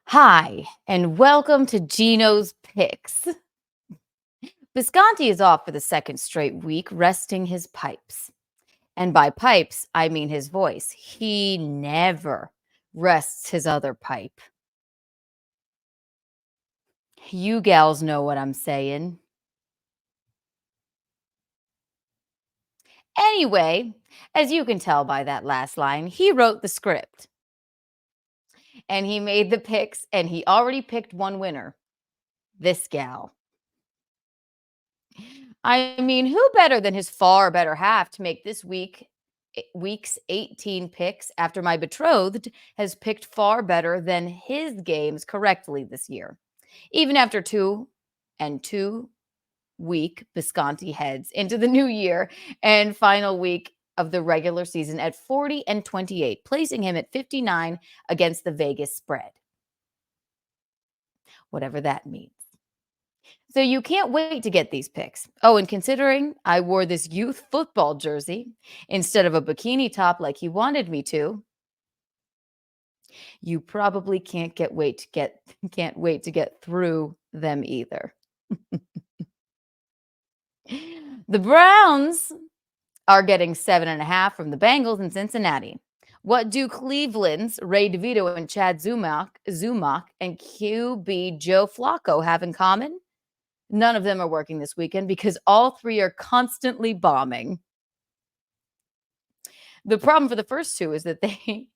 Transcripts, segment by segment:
Hi, and welcome to Geno's Picks. Visconti is off for the second straight week, resting his pipes. And by pipes, I mean his voice. He never rests his other pipe. You gals know what I'm saying. Anyway, as you can tell by that last line, he wrote the script and he made the picks, and he already picked one winner, this gal. I mean, who better than his far better half to make this week's 18 picks after my betrothed has picked far better than his games correctly this year. Even after 2 week Visconti heads into the new year and final week of the regular season at 40-28, placing him at 59 against the Vegas spread. Whatever that means. So you can't wait to get these picks. Oh, and considering I wore this youth football jersey instead of a bikini top like he wanted me to, you probably can't wait to get through them either. The Browns are getting 7.5 from the Bengals in Cincinnati. What do Cleveland's Ray DeVito and Chad Zumach and QB Joe Flacco have in common? None of them are working this weekend because all three are constantly bombing. The problem for the first two is that they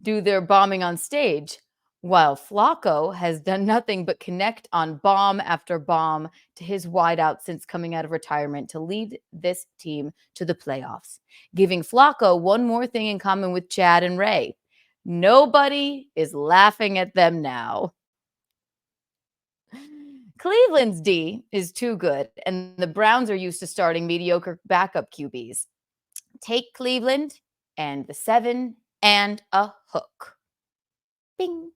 do their bombing on stage, while Flacco has done nothing but connect on bomb after bomb to his wideout since coming out of retirement to lead this team to the playoffs, giving Flacco one more thing in common with Chad and Ray. Nobody is laughing at them now. Cleveland's D is too good, and the Browns are used to starting mediocre backup QBs. Take Cleveland and the 7 and a hook. Bing.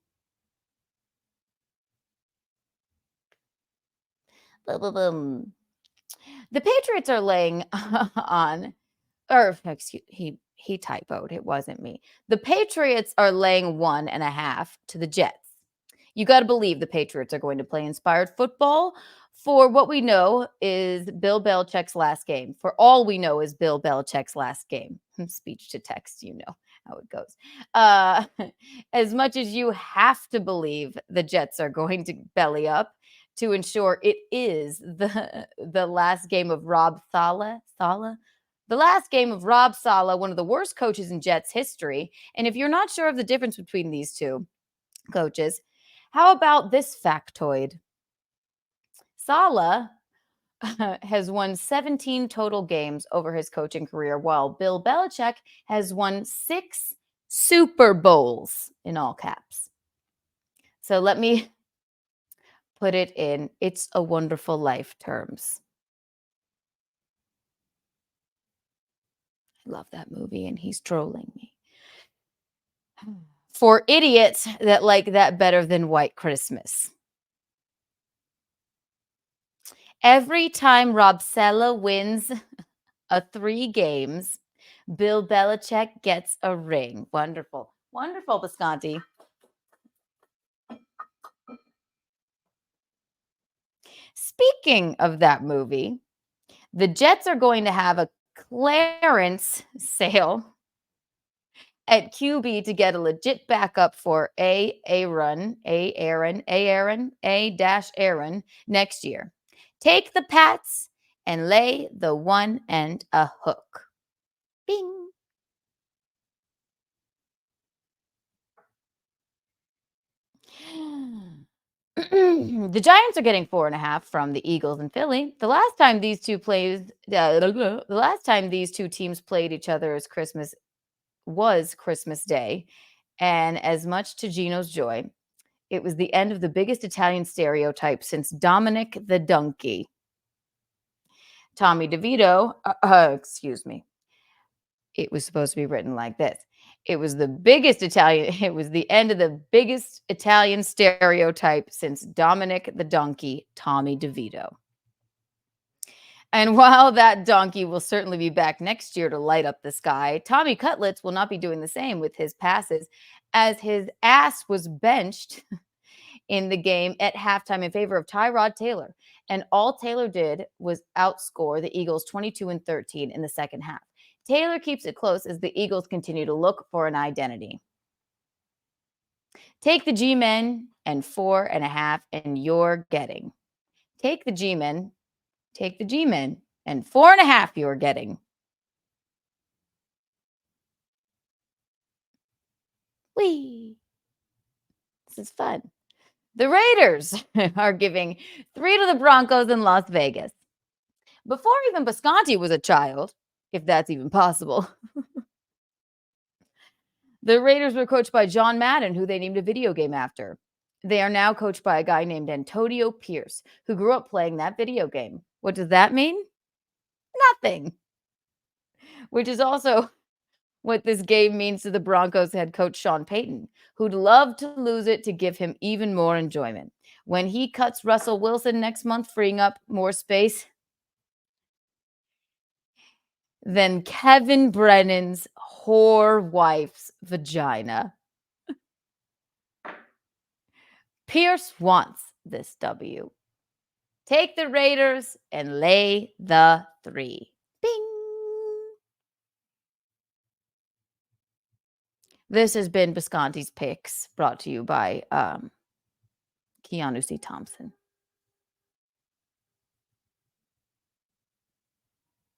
Boom, boom, boom. The Patriots are laying on, or excuse he typoed. It wasn't me. The Patriots are laying 1.5 to the Jets. You got to believe the Patriots are going to play inspired football for what we know is Bill Belichick's last game. For all we know is Bill Belichick's last game. Speech to text, you know how it goes. Uh, as much as you have to believe the Jets are going to belly up to ensure it is the last game of Rob Saleh. The last game of Rob Saleh, one of the worst coaches in Jets history. And if you're not sure of the difference between these two coaches, how about this factoid? Saleh has won 17 total games over his coaching career, while Bill Belichick has won 6 Super Bowls in all caps. So let me put it in It's a Wonderful Life terms. I love that movie, and he's trolling me. For idiots that like that better than White Christmas. Every time Rob Saleh wins a 3 games, Bill Belichick gets a ring. Wonderful. Wonderful, Visconti. Speaking of that movie, the Jets are going to have a clearance sale at QB to get a legit backup for Aaron next year. Take the Pats and lay the 1 and a hook. Bing. The Giants are getting 4.5 from the Eagles and Philly. The last time these two teams played each other was Christmas Day, and as much to Geno's joy, it was the end of the biggest Italian stereotype since Dominic the Donkey. Tommy DeVito, excuse me. It was supposed to be written like this. It was the end of the biggest Italian stereotype since Dominic the Donkey, Tommy DeVito. And while that donkey will certainly be back next year to light up the sky, Tommy Cutlets will not be doing the same with his passes, as his ass was benched in the game at halftime in favor of Tyrod Taylor. And all Taylor did was outscore the Eagles 22-13 in the second half. Taylor keeps it close as the Eagles continue to look for an identity. Take the G-men and 4.5, and you're getting. Take the G-men, and 4.5 you're getting. Whee! This is fun. The Raiders are giving 3 to the Broncos in Las Vegas. Before even Bisconti was a child, if that's even possible, the Raiders were coached by John Madden, who they named a video game after. They are now coached by a guy named Antonio Pierce, who grew up playing that video game. What does that mean? Nothing. Which is also what this game means to the Broncos head coach Sean Payton, who'd love to lose it to give him even more enjoyment. When he cuts Russell Wilson next month, freeing up more space than Kevin Brennan's whore wife's vagina. Pierce wants this W. Take the Raiders and lay the 3. Bing. This has been Bisconti's Picks, brought to you by Keanu C. Thompson.